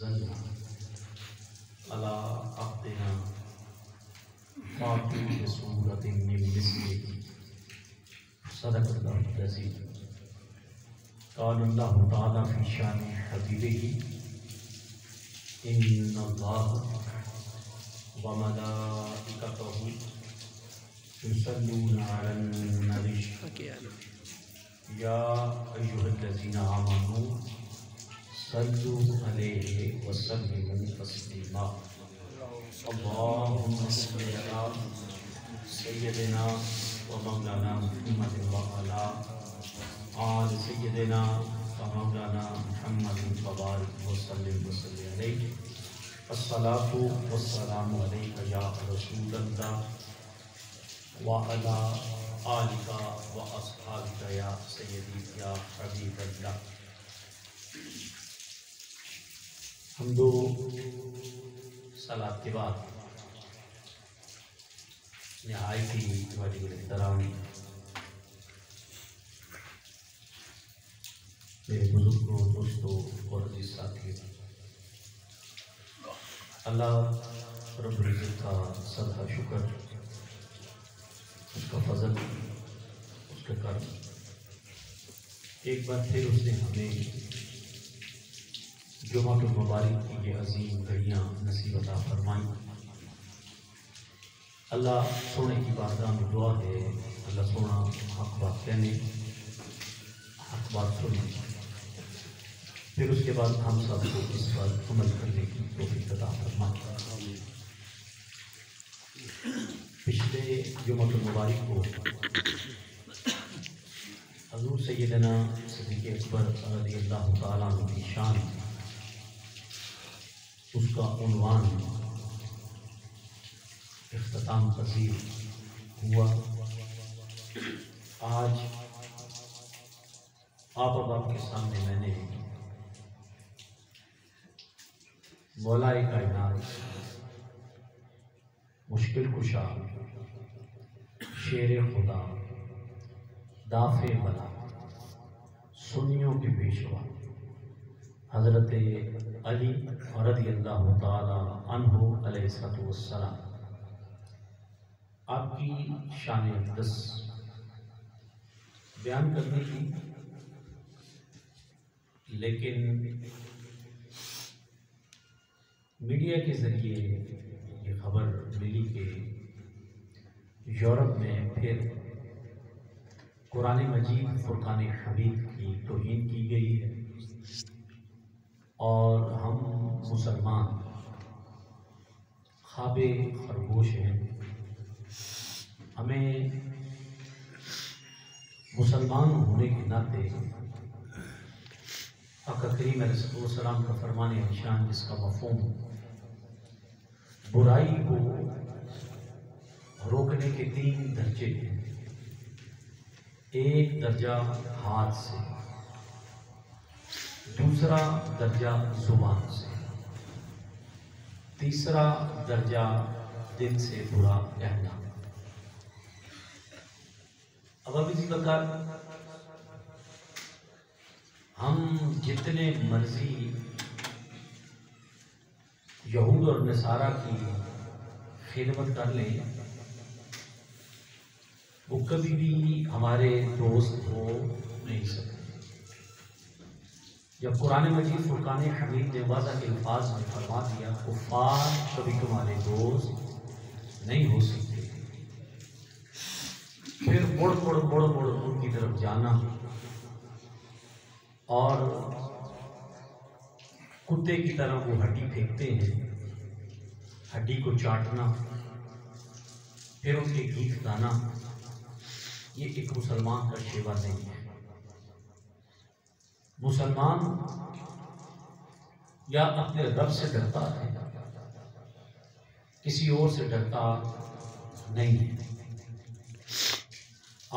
نزلنا على عبدنا فاتوا بسورة من مثله صدق الله العظيم. قال الله تعالى في شان حبيبه إن الله وملائكته يصلون على النبي يا أيها الذين آمنوا صلوا عليه وسلموا تسليما. اللهم صل على سيدنا ومولانا محمد وعلى آل سيدنا ومولانا محمد وبارك وسلم عليه. الصلاة والسلام عليك يا رسول الله وعلى آلك وأصحابك يا سيدي يا حبيب الله. حمد و صلاة کے بعد نہایت ہی واجب الاحترام میرے بزرگوں، دوستوں اور عزیز ساتھیوں، اللہ رب العزت کا صدقہ شکر، اس کا فضل، اس کا کرم، ایک بار پھر اس نے ہمیں جمعہ المبارک کی یہ عظیم گھڑیاں نصیب عطا فرمائیں۔ اللہ سونے کی بارگاہ میں دعا ہے، اللہ سونا حق بات کہنے، حق بات سننے، پھر اس کے بعد ہم سب کو اس پر عمل کرنے کی توفیق عطا فرمائیں۔ پچھلے جمعہ المبارک کو حضور سیدنا صدیق اکبر رضی اللہ تعالیٰ عنہ کی شان، اس کا عنوان اختتام پذیر ہوا۔ آج آپ اب کے سامنے میں نے مولا کائنات، مشکل کشا، شیر خدا، دافع بلا، سنیوں کے پیشوا حضرت علی رضی اللہ تعالی عنہ علیہ السلام، آپ کی شان اقدس بیان کرنے کی، لیکن میڈیا کے ذریعے یہ خبر ملی کہ یورپ میں پھر قرآن مجید فرقان حمید کی توہین کی گئی ہے، اور ہم مسلمان خواب خرگوش ہیں۔ ہمیں مسلمان ہونے کے ناطے آقا کریم علیہ السلام کا فرمان نشان، جس کا مفہوم برائی کو روکنے کے 3 درجے ہیں۔ ایک درجہ ہاتھ سے، دوسرا درجہ زبان سے، تیسرا درجہ دل سے برا کہنا۔ اب اسی بکار ہم جتنے مرضی یہود اور نصارہ کی خدمت کر لیں، وہ کبھی بھی ہمارے دوست ہو نہیں سکتے۔ جب قرآن مجید فرقان حمید نے واضح کے الفاظ میں فرما دیا کفار کبھی تمہارے دوست نہیں ہو سکتے، پھر مڑ ان کی طرف جانا اور کتے کی طرح وہ ہڈی پھینکتے ہیں، ہڈی کو چاٹنا، پھر ان کے گیت گانا، یہ ایک مسلمان کا شیوا نہیں ہے۔ مسلمان یا اپنے رب سے ڈرتا ہے، کسی اور سے ڈرتا نہیں ہے۔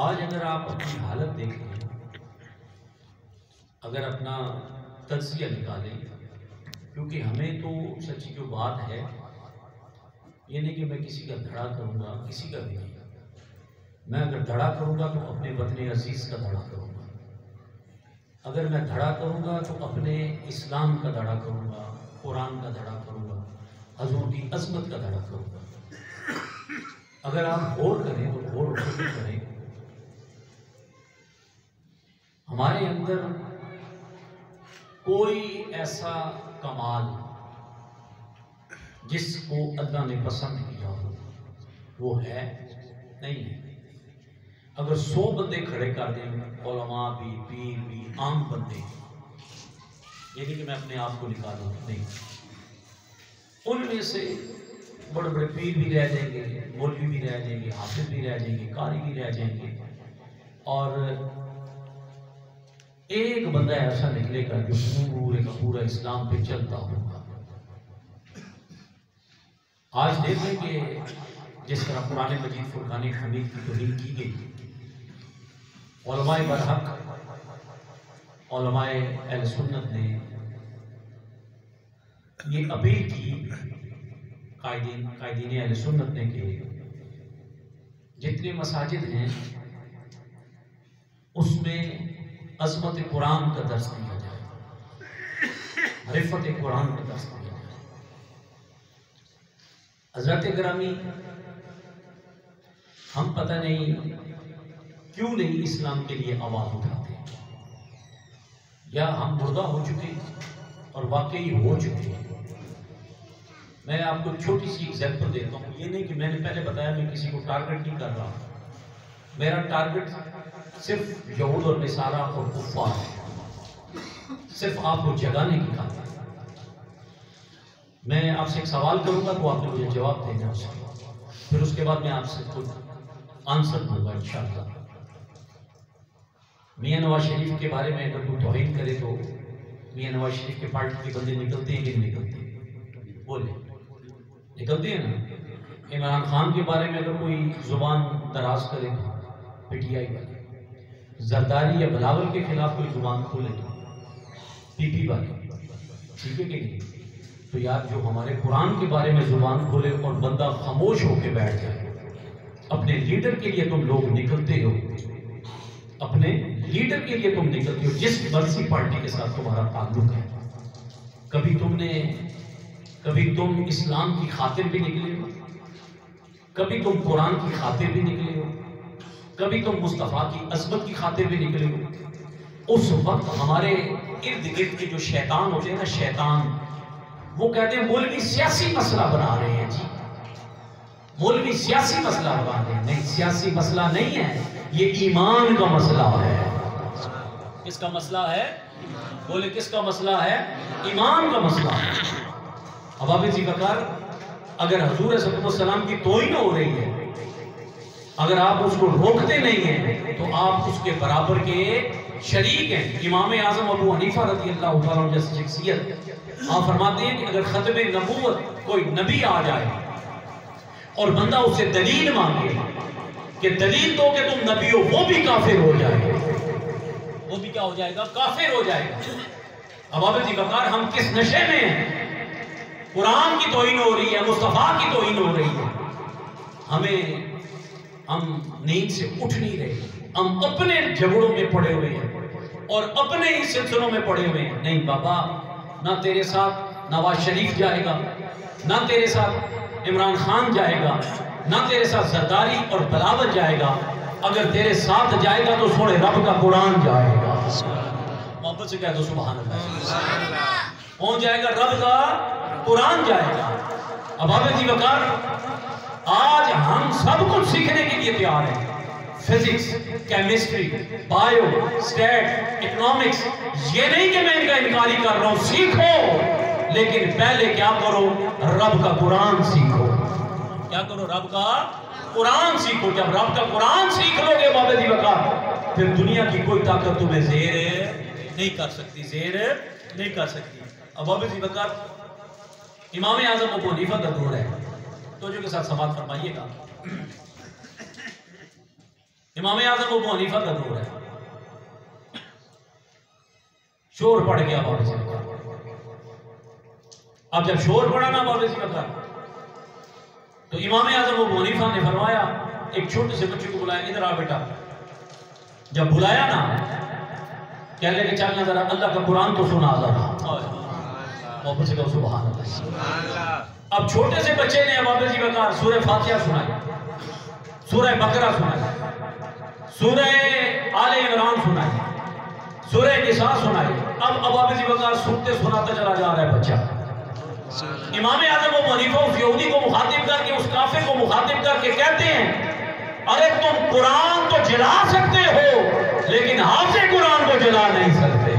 آج اگر آپ اپنی حالت دیکھیں، اگر اپنا تجزیہ نکالیں، کیونکہ ہمیں تو سچی جو بات ہے یہ نہیں کہ میں کسی کا دھڑا کروں گا، کسی کا بھی نہیں۔ میں اگر دھڑا کروں گا تو اپنے وطن عزیز کا دھڑا کروں گا، اگر میں دھڑا کروں گا تو اپنے اسلام کا دھڑا کروں گا، قرآن کی عظمت کا دھڑا کروں گا۔ اگر آپ غور کریں تو غور و فکر کریں، ہمارے اندر کوئی ایسا کمال جس کو اللہ نے پسند کیا ہو وہ ہے نہیں ہے۔ اگر 100 بندے کھڑے کر دیں، علماء بھی، پیر بھی، عام بندے، یہ نہیں کہ میں اپنے آپ کو نکالوں، نہیں، ان میں سے بڑے بڑے پیر بھی رہ جائیں گے، مولوی بھی رہ جائیں گے، حافظ بھی رہ جائیں گے، قاری بھی رہ جائیں گے، اور ایک بندہ ایسا نکلے گا جو پورے کا پورا اسلام پہ چلتا ہوگا۔ آج دیکھیں کہ جس طرح قرآن مجید فرقان حمید کی توہین کی گئی، علماء برحق، علماء اہل سنت نے یہ اپیل کی، قائدین اہل سنت نے، کہ جتنے مساجد ہیں اس میں عظمت قرآن کا درس دیا جائے، رفعت قرآن کا درس دیا جائے۔ حضرت گرامی، ہم پتہ نہیں کیوں نہیں اسلام کے لیے آواز اٹھاتے، یا ہم مردہ ہو چکے اور واقعی ہو چکے۔ میں آپ کو چھوٹی سی ایگزامپل دیتا ہوں، یہ نہیں کہ میں نے پہلے بتایا میں کسی کو ٹارگٹ نہیں کر رہا، میرا ٹارگٹ صرف یہود اور نصارہ اور کفار ہے، صرف آپ کو جگانے کی خاطر۔ میں آپ سے ایک سوال کروں گا تو آپ نے مجھے جواب دینا ہے، پھر اس کے بعد میں آپ سے کچھ آنسر دوں گا انشاءاللہ۔ میاں نواز شریف کے بارے میں اگر کوئی توہین کرے تو میاں نواز شریف کے پارٹی کے بندے نکلتے ہیں کہ نہیں نکلتے؟ بولے، نکلتے ہیں نا؟ عمران خان کے بارے میں اگر کوئی زبان دراز کرے تو پی ٹی آئی والے، زرداری یا بلاول کے خلاف کوئی زبان کھولے تو پی پی والے، ٹھیک ہے کہ نہیں؟ تو یار جو ہمارے قرآن کے بارے میں زبان کھولے اور بندہ خاموش ہو کے بیٹھ جائے، اپنے لیڈر کے لیے تم لوگ نکلتے ہو، اپنے لیڈر کے لیے تم نکلتے ہو، جس مرضی پارٹی کے ساتھ تمہارا تعلق ہے، کبھی تم اسلام کی خاطر بھی نکلے ہو، کبھی تم قرآن کی خاطر بھی نکلے ہو، کبھی تم مصطفیٰ کی عظمت کی خاطر بھی نکلے ہو۔ اس وقت ہمارے ارد گرد کے جو شیطان ہوتے ہیں نا، شیطان، وہ کہتے ہیں مولوی سیاسی مسئلہ بنا رہے ہیں، جی مولوی سیاسی مسئلہ بنا رہے ہیں۔ نہیں، سیاسی مسئلہ نہیں ہے، یہ ایمان کا مسئلہ ہے۔ کس کا مسئلہ ہے؟ بولے کس کا مسئلہ ہے؟ ایمان کا مسئلہ ہے۔ اب آپ اسی وقار اگر حضور صلی اللہ علیہ وسلم کی توہین ہو رہی ہے، اگر آپ اس کو روکتے نہیں ہیں تو آپ اس کے برابر کے شریک ہیں۔ امام اعظم ابو حنیفہ رضی اللہ عنہ جیسی شخصیت، آپ فرماتے ہیں کہ اگر ختم نبوت کوئی نبی آ جائے اور بندہ اسے دلیل مانگے کہ دلیل دو کہ تم نبی ہو، وہ بھی کافر ہو جائے گا، وہ بھی کیا ہو جائے گا؟ کافر ہو جائے گا۔ اب آپ جی بکار ہم کس نشے میں ہیں؟ قرآن کی توہین ہو رہی ہے، مصطفیٰ کی توہین ہو رہی ہے، ہم نیند سے اٹھ نہیں رہے، ہم اپنے جھگڑوں میں پڑے ہوئے ہیں اور اپنے ہی سلسلوں میں پڑے ہوئے ہیں۔ نہیں بابا، نہ تیرے ساتھ نواز شریف جائے گا، نہ تیرے ساتھ عمران خان جائے گا، نہ تیرے ساتھ زرداری اور بلاول جائے گا۔ اگر تیرے ساتھ جائے گا تو سونے رب کا قرآن جائے گا۔ محبت سے کہہ دو سبحان اللہ۔ کون جائے گا؟ رب کا قرآن جائے گا۔ اب آپ جی وقار، آج ہم سب کچھ سیکھنے کے لیے تیار ہیں، physics, chemistry, bio, state, economics, یہ نہیں کہ میں ان کا انکاری کر رہا ہوں، سیکھو، لیکن پہلے کیا کرو؟ رب کا قرآن سیکھو۔ کیا کرو؟ رب کا قرآن سیکھو۔ جب رب کا قرآن سیکھ لو گے بابا جی وقار، پھر دنیا کی کوئی طاقت تمہیں زیر نہیں کر سکتی، زیر نہیں کر سکتی۔ اب بابا جی وقار، امام اعظم ابو حنیفہ کا دور ہے، توجہ کے ساتھ سماعت فرمائیے گا۔ امام اعظم ابو حنیفہ کا دور ہے، شور پڑ گیا بابا جی وقار۔ اب جب شور پڑا نا بابا جی وقار، تو امام اعظم ابو حنیفہ نے فرمایا، ایک چھوٹے سے بچے کو بلایا، ادھر آ بیٹا۔ جب بلایا نا، کہنے لگے چلنا ذرا اللہ کا قرآن تو سنا ذرا۔ اور سے کہو سبحان اللہ۔ اب چھوٹے سے بچے نے اباب جی وقار سورہ فاتحہ سنائی، سورہ بقرہ سنائی، سورہ آل عمران سنائی، سورہ نساء سنائی. اب اباب جی وقار سنتے سناتا چلا جا رہا ہے بچہ. امام اعظم ابو حنیفہ اس یہودی کو مخاطب کر کے، اس کافر کو مخاطب کر کے کہتے ہیں ارے تم قرآن تو جلا سکتے ہو لیکن حافظ قرآن کو جلا نہیں سکتے.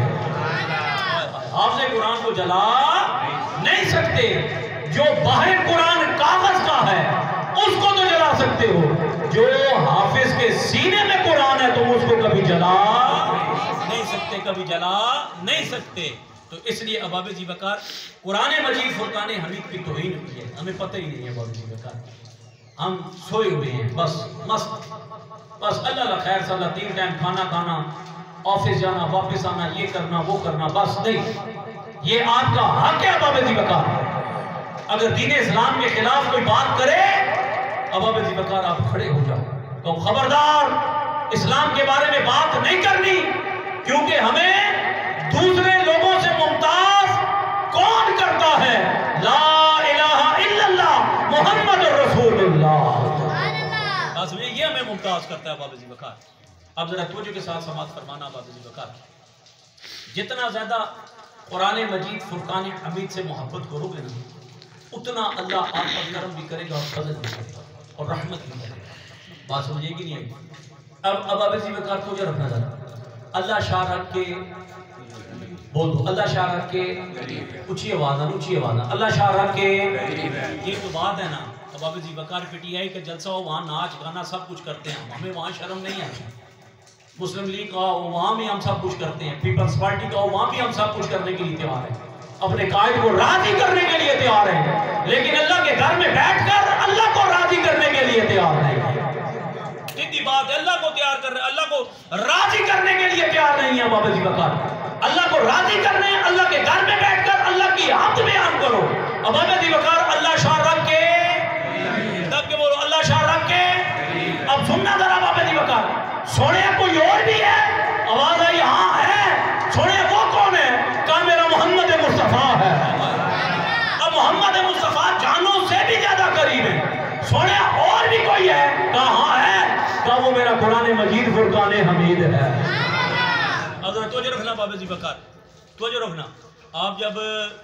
حافظ قرآن کو جلا نہیں سکتے. جو باہر قرآن کاغذ کا ہے اس کو تو جلا سکتے ہو، جو حافظ کے سینے میں قرآن ہے تم اس کو کبھی جلا نہیں سکتے، کبھی جلا نہیں سکتے. تو اس لیے اباب جی وقار قرآن مجید فرقان حمید کی توہین ہوئی ہے. ہمیں پتہ ہی نہیں ہے اباب جی وقار، ہم سوئے ہوئے ہیں بس مست، بس اللہ اللہ خیر صلی اللہ، 3 ٹائم کھانا کھانا، آفس جانا واپس آنا، یہ کرنا وہ کرنا، بس نہیں. یہ آپ کا حق ہے اباب جی وقار. اگر دین اسلام کے خلاف کوئی بات کرے اباب جی وقار آپ کھڑے ہو جاؤ تو خبردار اسلام کے بارے میں بات نہیں کرنی، کیونکہ ہمیں دوسرے لوگوں سے ممتاز کون کرتا ہے؟ لا الہ الا اللہ محمد رسول اللہ. یہ ہمیں ممتاز کرتا ہے اباب جی وقار. اب ذرا توجہ کے ساتھ سماعت فرمانا اباب جی وقار. جتنا زیادہ قرآن مجید فرقان حمید سے محبت کرو گے نا، اتنا اللہ آپ پر کرم بھی کرے گا اور فضل بھی کرے گا اور رحمت بھی کرے گا. بات سمجھے گی نہیں آئی؟ اب اباب جی وقار توجہ رکھنا ذرا. اللہ شاہ رکھ کے بول دو، اللہ شاہ رکھ کے اونچی آواز، اونچی آواز، اللہ شاہ رکھ کے. یہ تو بات ہے نا اباب جی وقار پی ٹی آئی کا جلسہ ہو، وہاں ناچ گانا سب کچھ کرتے ہیں، ہمیں وہاں شرم نہیں آتی. مسلم لیگ کا ہو وہاں بھی ہم سب کچھ کرتے ہیں، پیپلز پارٹی کا ہو وہاں بھی ہم سب کچھ کرنے کے لیے تیار ہیں، اپنے قائد کو راضی کرنے کے لیے تیار ہیں، لیکن اللہ کے گھر میں بیٹھ کر اللہ کو راضی کرنے کے لیے تیار نہیں. سیدھی بات ہے، اللہ کو تیار کر رہے، اللہ کو راضی کرنے کے لیے تیار نہیں ہے بابا جی وقار. اللہ کو راضی کرنے، اللہ کے گھر میں بیٹھ کر اللہ کی حمد بیان کرو. اب بابا جی وقار اللہ شاہ رکھ کے تب کے بولو، اللہ شاہ رکھ کے. اب سننا ذرا بابا جی وقار، سونے کوئی اور بھی ہے؟ آواز آئی ہاں ہے. سونے وہ کون ہے؟ کہا میرا محمد مصطفیٰ ہے. اب محمد مصطفیٰ جانوں سے بھی زیادہ قریب ہے. سونے اور بھی کوئی ہے؟ کہا ہاں ہے. کہا وہ میرا قرآن مجید فرقان حمید ہے. حضرت توجہ رکھنا بابا جی وقار، توجہ رکھنا. آپ جب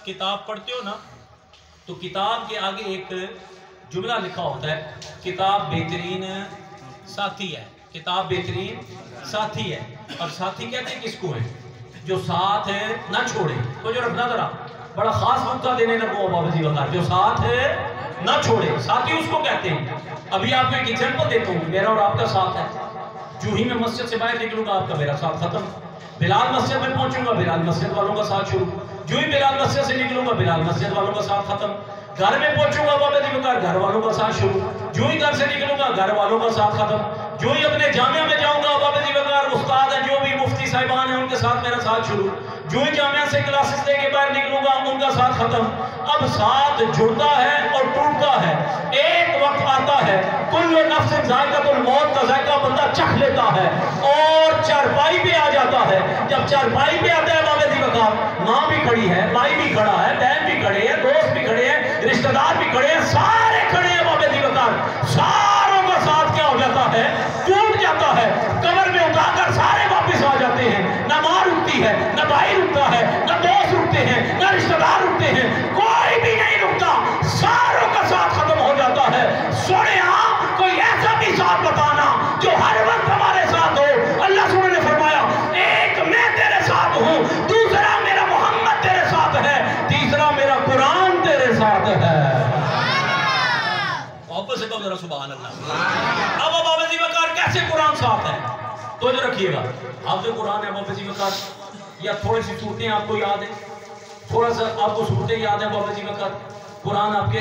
کتاب پڑھتے ہو نا تو کتاب کے آگے ایک جملہ لکھا ہوتا ہے، کتاب بہترین ساتھی ہے. کتاب بہترین ساتھی ہے. اور ساتھی کہتے ہیں کس کو ہے؟ جو ساتھ نہ چھوڑے. توجہ رکھنا ذرا، بڑا خاص نقطہ دینے لگو بابا جی وقار. جو ساتھ نہ چھوڑے، ساتھی اس کو کہتے ہیں. ابھی آپ کو ایک ایگزامپل دیتا ہوں، میرا اور آپ کا ساتھ ہے. جو ہی میں مسجد سے باہر نکلوں گا آپ کا میرا ساتھ ختم. بلال مسجد میں پہنچوں گا، بلال مسجد والوں کا ساتھ شروع. جو ہی بلال مسجد سے نکلوں گا، بلال مسجد والوں کا ساتھ ختم. گھر میں پہنچوں گا بابا جی وقار، گھر والوں کا ساتھ شروع. جو ہی گھر سے نکلوں گا، گھر والوں کا ساتھ ختم. جو ہی اپنے جامعہ میں جاؤں گا بابا جی وقار، استاد ہیں جو بھی مفتی صاحبان ہیں ان کے ساتھ میرا ساتھ شروع. جو ہی جامعہ سے کلاسز لے کے باہر نکلوں گا ان کا ساتھ ختم. اب ساتھ جڑتا ہے اور ٹوٹتا ہے. ایک وقت آتا ہے کل نفس ذائقۃ الموت کا ذائقہ بندہ چکھ لیتا ہے اور چارپائی پہ آ جاتا ہے. جب چارپائی پہ آتا ہے بابا جی وقار، ماں بھی کھڑی ہے، بھائی بھی کھڑا ہے، بہن بھی کھڑے ہیں، دوست بھی کھڑے ہیں، رشتہ دار بھی کھڑے ہیں، سارے کھڑے ہیں بابا جی وقار. ساروں کا ساتھ کیا ہو جاتا ہے؟ ٹوٹ جاتا ہے. قبر میں اٹھا کر سارے واپس آ جاتے ہیں. نہ ماں رکتی ہے، نہ بھائی رکتا ہے، نہ دوست رکتے ہیں، نہ رشتہ دار رکتے ہیں، کوئی بھی نہیں رکتا. ساروں کا ساتھ ختم ہو جاتا ہے. سونے ہاں کوئی ایسا بھی ساتھ بتانا جو ہر وقت ہمارے ساتھ ہو. اللہ سبحانہ نے فرمایا ایک میں تیرے ساتھ ہوں، دوسرا میرا محمد تیرے ساتھ ہے، تیسرا میرا قرآن تیرے ساتھ ہے. واپس سے کہو ذرا سبحان اللہ. اب بابا جی وقار کیسے قرآن ساتھ ہے؟ توجہ رکھیے گا. حافظ قرآن ہے بابا جی وقار. یا تھوڑی سی صورتیں آپ کو یاد ہیں، تھوڑا سا آپ کو صورتیں یاد ہیں بابا جی وقار. قرآن آپ کے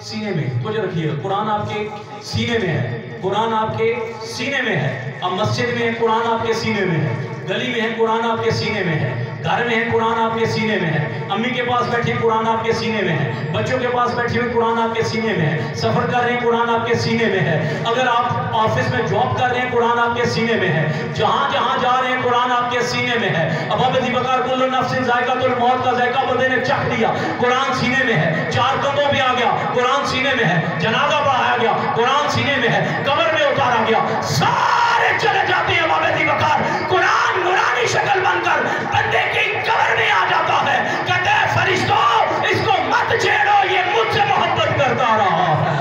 سینے میں، توجہ رکھیے گا، قرآن آپ کے سینے میں ہے. قرآن آپ کے سینے میں ہے. اب مسجد میں ہے قرآن آپ کے سینے میں ہے، گلی میں ہے قرآن آپ کے سینے میں ہے، گھر میں ہے قرآن آپ کے سینے میں ہے، امی کے پاس بیٹھے قرآن آپ کے سینے میں ہے، بچوں کے پاس بیٹھے ہوئے قرآن آپ کے سینے میں ہے، سفر کر رہے ہیں قرآن آپ کے سینے میں ہے، اگر آپ آفس میں جاب کر رہے ہیں قرآن آپ کے سینے میں ہے، جہاں جہاں جا رہے ہیں قرآن آپ کے سینے میں ہے. اب بابا جی وقار کل نفس ذائقۃ الموت کا ذائقہ بندے نے چکھ لیا، قرآن سینے میں ہے. چار کندھوں پہ آ گیا، قرآن سینے میں ہے، جنازہ پڑھایا گیا قرآن سینے میں ہے، قبر میں اتارا گیا، سارے چلے جاتے ہیں باب ذی وقار، قرآن نورانی شکل بن کر بندے کی قبر میں آ جاتا ہے، کہتے ہیں فرشتوں اس کو مت چھیڑو، یہ مجھ سے محبت کرتا رہا ہے،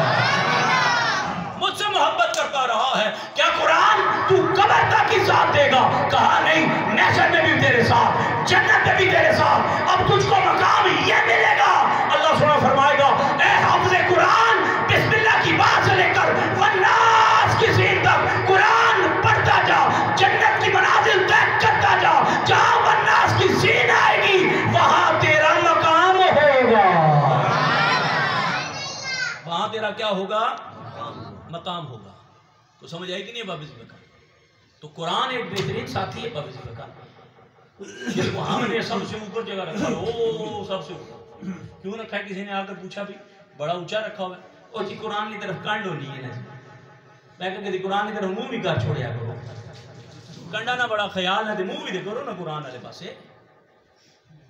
مجھ سے محبت کرتا رہا ہے، کیا قرآن تو قبر تک ہی ساتھ دے گا؟ کہا نہیں، محشر میں بھی تیرے ساتھ، جنت میں بھی تیرے ساتھ، اب تجھ کو مقام یہ ملے گا۔ اللہ سبحانہ فرمائے گا اے حافظ قرآن، بسم اللہ کی بات سے لے کر والناس کی سین تک قرآن پڑھتا جا، جنت کی منازل طے کرتا جا، جہاں والناس کی سین آئے گی وہاں تیرا مقام ہوگا، وہاں تیرا کیا ہوگا؟ مقام ہوگا۔ تو سمجھ آئی کہ نہیں باب ذی وقار؟ تو قرآن ایک بہترین ساتھی ہے باب ذی وقار، جس کو ہم نے سب سے اوپر جگہ رکھا ہے، سب سے اوپر کیوں رکھا ہے؟ کسی نے آ کر پوچھا بھی، بڑا اونچا رکھا ہوا ہے، اور جی قرآن کی طرف کانڈ ہونی ہے نا جی، میں کہا کہ قرآن کی طرف منہ بھی کر چھوڑیا کرو، کنڈا نہ بڑا خیال ہے تو منہ بھی دے کرو نا قرآن والے پاسے،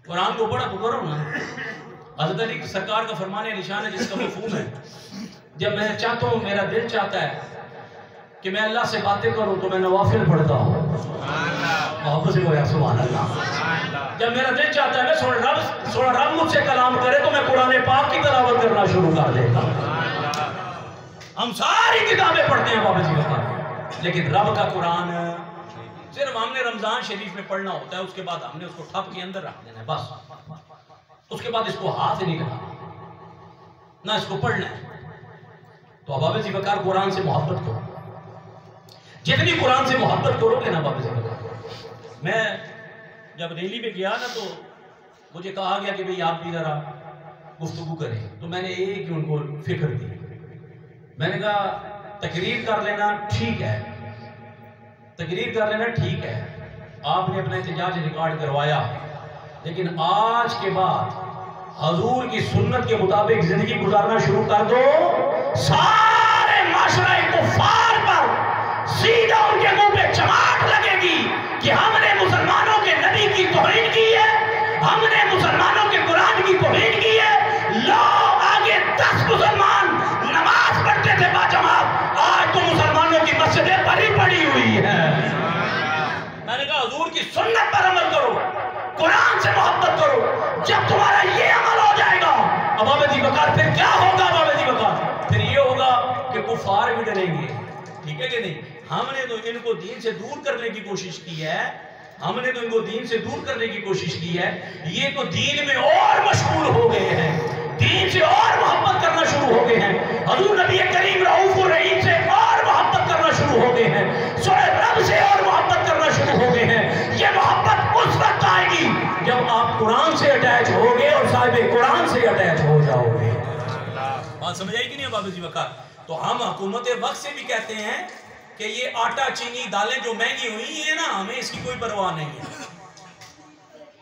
قرآن کو پڑھا تو کرو نا۔ حضرت علی سرکار کا فرمان نشان ہے جس کا مفہوم ہے، جب میں چاہتا ہوں، میرا دل چاہتا ہے کہ میں اللہ سے باتیں کروں تو میں نوافل پڑھتا ہوں، محبت سے گویا سبحان اللہ۔ جب میرا دل چاہتا ہے میں سوڑا رب مجھ سے کلام کرے تو میں قرآن پاک کی تلاوت کرنا شروع کر دیتا ہوں۔ ہم ساری کتابیں پڑھتے ہیں باب ذی وقار، لیکن رب کا قرآن صرف ہم نے رمضان شریف میں پڑھنا ہوتا ہے، اس کے بعد ہم نے اس کو ٹھپ کے اندر رکھ دینا ہے بس، اس کے بعد اس کو ہاتھ نہیں کرنا، نہ اس کو پڑھنا ہے۔ تو باب ذی وقار قرآن سے محبت کرو، جتنی قرآن سے محبت کرو گے نا باب ذی وقار۔ میں جب ریلی میں گیا نا تو مجھے کہا گیا کہ بھئی آپ بھی ذرا گفتگو کریں، تو میں نے ایک ان کو فکر دی، میں نے کہا تقریر کر لینا ٹھیک ہے، تقریر کر لینا ٹھیک ہے، آپ نے اپنا احتجاج ریکارڈ کروایا، لیکن آج کے بعد حضور کی سنت کے مطابق زندگی گزارنا شروع کر دو، سارے معاشرہ کفار پر سیدھا ان کے منہ پہ چماٹ لگے گی کہ ہم نے مسلمانوں کے نبی کی توہین کی ہے، ہم نے مسلمانوں کے قرآن کی توہین کی ہے۔ لو آگے 10 مسلمان نماز پڑھتے تھے باجماعت، آج تو مسلمانوں کی مسجدیں بھری پڑی ہوئی ہیں۔ میں نے کہا حضور کی سنت پر عمل کرو، قرآن سے محبت کرو، جب تمہارا یہ عمل ہو جائے گا باب ذی وقار پھر کیا ہوگا؟ باب ذی وقار پھر یہ ہوگا کہ کفار بھی ڈریں گے، ٹھیک ہے کہ نہیں؟ ہم نے تو ان کو دین سے دور کرنے کی کوشش کی ہے، ہم نے تو ان کو دین سے دور کرنے کی کوشش کی ہے، یہ تو دین میں اور مشغول ہو گئے ہیں، دین سے اور محبت کرنا شروع ہو گئے ہیں، حضور نبی کریم رؤوف الرحیم سے اور محبت کرنا شروع ہو گئے ہیں، سورہ رب سے اور محبت کرنا شروع ہو گئے ہیں۔ یہ محبت اس وقت آئے گی جب آپ قرآن سے اٹیچ ہوگے اور صاحب قرآن سے اٹیچ ہو جاؤ گے۔ بات سمجھ آئی کہ نہیں باب ذی وقار؟ تو ہم حکومت وقت سے بھی کہتے ہیں کہ یہ آٹا چینی دالیں جو مہنگی ہوئی ہیں نا، ہمیں اس کی کوئی پرواہ نہیں ہے۔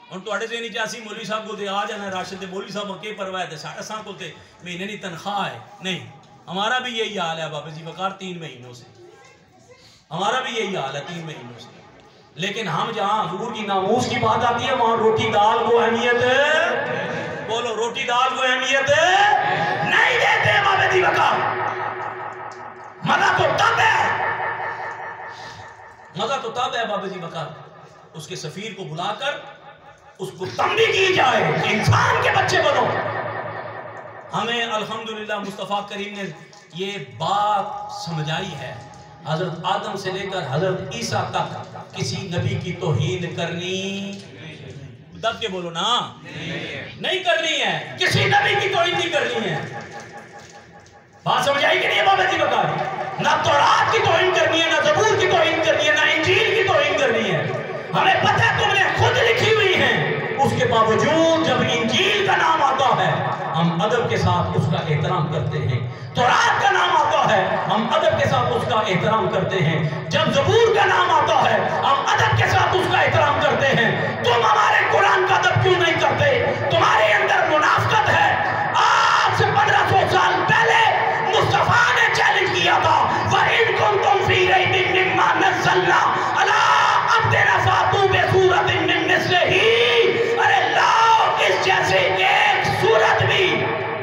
اور تو اڑے سے نیچے اسی مولوی صاحب کو دے آ جانا راشد دے، مولوی صاحب کے پرواہ ہے، ساڑھے ساں کو تے مہینے نہیں تنخواہ ہے، نہیں، ہمارا بھی یہی حال ہے باب ذی وقار 3 مہینوں سے، ہمارا بھی یہی حال ہے 3 مہینوں سے۔ لیکن ہم جہاں حضور کی ناموس کی بات آتی ہے وہاں روٹی دال کو اہمیت ہے، بولو روٹی دال کو اہمیت نہیں دیتے باب ذی وقار۔ مزہ تو تب ہے، مزہ تو تب ہے باب ذی وقار، اس کے سفیر کو بلا کر اس کو تنبیہ کی جائے کہ انسان کے بچے بنو۔ ہمیں الحمدللہ مصطفیٰ کریم نے یہ بات سمجھائی ہے، حضرت آدم سے لے کر حضرت عیسیٰ تک کسی نبی کی توہین کرنی، دب کے بولو نا، نہیں کرنی ہے، کسی نبی کی توہین نہیں کرنی ہے۔ بات سمجھ آئی کہ نہیں باب ذی وقار؟ نہ تورات کی توہین کرنی ہے، نہ زبور کی توہین کرنی ہے، نہ انجیل کی توہین کرنی ہے۔ ہمیں پتہ ہے تم نے خود لکھی ہوئی ہیں، اس کے باوجود جب انجیل کا نام آتا ہے ہم ادب کے ساتھ اس کا احترام کرتے ہیں، تورات کا نام آتا ہے ہم ادب کے ساتھ اس کا احترام کرتے ہیں، جب زبور کا نام آتا ہے ہم ادب کے ساتھ اس کا احترام کرتے ہیں۔ تم ہمارے قرآن کا ادب کیوں نہیں کرتے؟ تمہارے اندر منافقت ہے۔ آج سے 1500 سال پہلے مصطفیٰ نے چیلنج کیا تھا، وَإِن كُنتُمْ فِي رَيْبٍ مِّمَّا نَزَّلْنَا عَلَىٰ عَبْدِنَا فَأْتُوا بِسُورَةٍ مِّن مِّثْلِهِ، ارے لاؤ اس جیسے ایک سورت بھی۔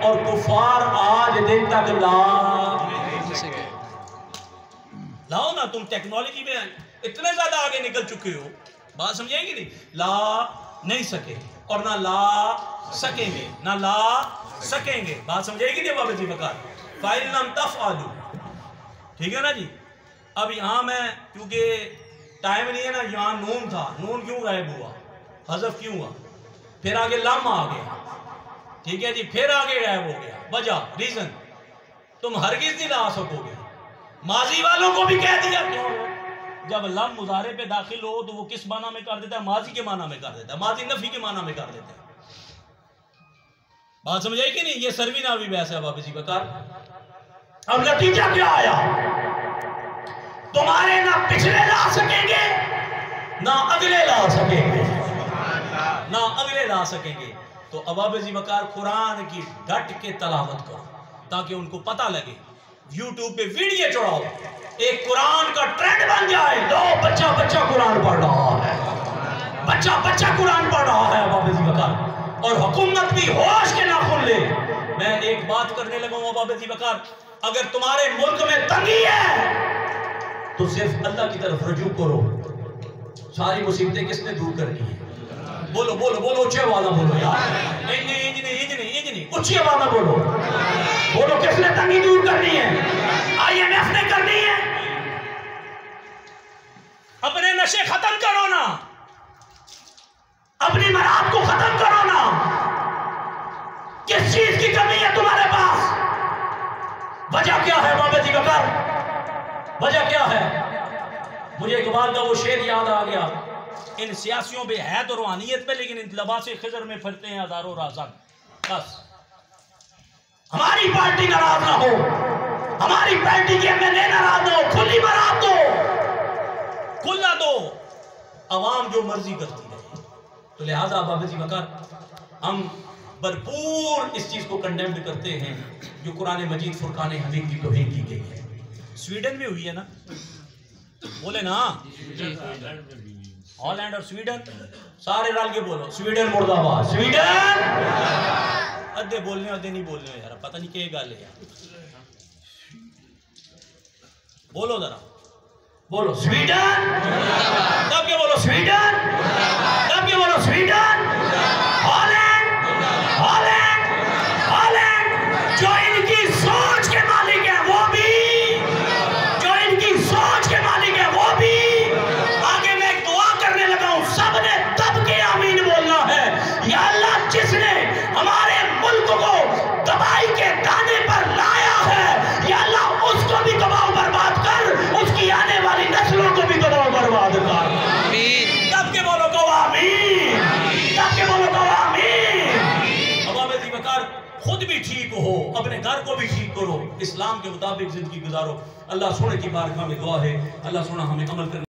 اور کفار آج دن تک لاؤ نا، تم ٹیکنالوجی میں اتنے زیادہ آگے نکل چکے ہو، بات سمجھیں گی نہیں، لا نہیں سکے اور نہ لا سکیں گے، نہ لا سکیں گے، بات سمجھے گی نہیں بابا جی بکار فَإِن لَمْ تَفْعَلُوا، ٹھیک ہے نا جی۔ اب یہاں میں کیونکہ ٹائم نہیں ہے نا، یہاں نون تھا، نون کیوں غائب ہوا، حذف کیوں ہوا، پھر آگے لم آ گیا، ٹھیک ہے جی، پھر آگے غائب ہو گیا، وجہ ریزن تم ہرگز نہیں لا سکو گے۔ ماضی والوں کو بھی کہہ دیا، کیوں جب لم مضارع پہ داخل ہو تو وہ کس معنی میں کر دیتا ہے؟ ماضی کے معنی میں کر دیتا ہے، ماضی نفی کے معنی میں کر دیتا ہے، بات سمجھائی کہ نہیں؟ یہ سروی ناوی بحث ہے بابا جی بکار۔ اب نتیجہ کیا آیا؟ تمہارے نہ پچھلے لا سکیں گے نہ اگلے لا سکیں گے، نہ اگلے لا سکیں گے۔ تو اب بابا جی بکار قرآن کی ڈٹ کے تلاوت کرو تاکہ ان کو پتہ لگے، یوٹیوب پہ ویڈیو چڑھاؤ، ایک قرآن کا ٹرینڈ بن جائے، لو بچہ بچہ قرآن پڑھ رہا ہے، بچہ بچہ قرآن پڑھ رہا ہے بابا جی بکار، اور حکومت بھی ہوش کے ناخن لے۔ میں ایک بات کرنے لگا ہوں بابا جی بکار، اگر تمہارے ملک میں تنگی ہے تو صرف اللہ کی طرف رجوع کرو، ساری مصیبتیں کس نے دور کرنی ہے؟ بولو بولو بولو، اچھی آواز بولو یار، اچھی آواز بولو، بولو کس نے تنگی دور کرنی ہے؟ IMF نے کرنی ہے؟ اپنے نشے ختم کرو نا، اپنی مراد کو ختم کرو نا، کس چیز کی کمی ہے تمہارے پاس؟ وجہ کیا ہے بابا جی بکر؟ وجہ کیا ہے؟ مجھے اقبال کا وہ شعر یاد آ گیا، ان سیاسیوں پہ ہے تو روحانیت پہ، لیکن ان لباس خضر میں پھرتے ہیں ہزاروں رازق۔ بس ہماری پارٹی ناراض نہ ہو، ہماری پارٹی کے MLA ناراض نہ ہو، کھلی برات دو، کھلا دو، عوام جو مرضی کرتی ہے۔ تو لہذا بابا جی بکر ہم بھرپور اس چیز کو کنڈیمڈ کرتے ہیں جو قرآن مجید فرقان حمید کی توہین کی گئی ہے۔ سویڈن میں ہوئی ہے نا، بولے نا، ہالینڈ اور سویڈن، سارے رل کے بولو، سویڈن مرد آباد، سویڈن، ادھے بولنے ادھے نہیں بولنے یار، پتہ نہیں کیا گل ہے یار، بولو ذرا، بولو سویڈن، تب کے بولو سویڈن، تب کے بولو سویڈن، ہالینڈ، ہالینڈ، ہالینڈ، جو ان کی سوچ کے مالک ہے وہ بھی، جو ان کی سوچ کے مالک ہے وہ بھی۔ آگے میں ایک دعا کرنے لگا ہوں، سب نے تب کے آمین بولنا ہے، یا اللہ جس نے ہمارے ملک کو تباہی کے دانے پر لایا ہے، یا اللہ اس کو بھی تباہ و برباد کر، اس کی آنے والی نسلوں کو بھی تباہ و برباد کر۔ تب کے بولو کو آمین، تب کے بولو کو آمین۔ اب بابا جی بکار خود بھی ٹھیک ہو، اپنے گھر کو بھی ٹھیک کرو، اسلام کے مطابق زندگی گزارو۔ اللہ سونے کی بارگاہ میں دعا ہے، اللہ سونا ہمیں عمل کرنے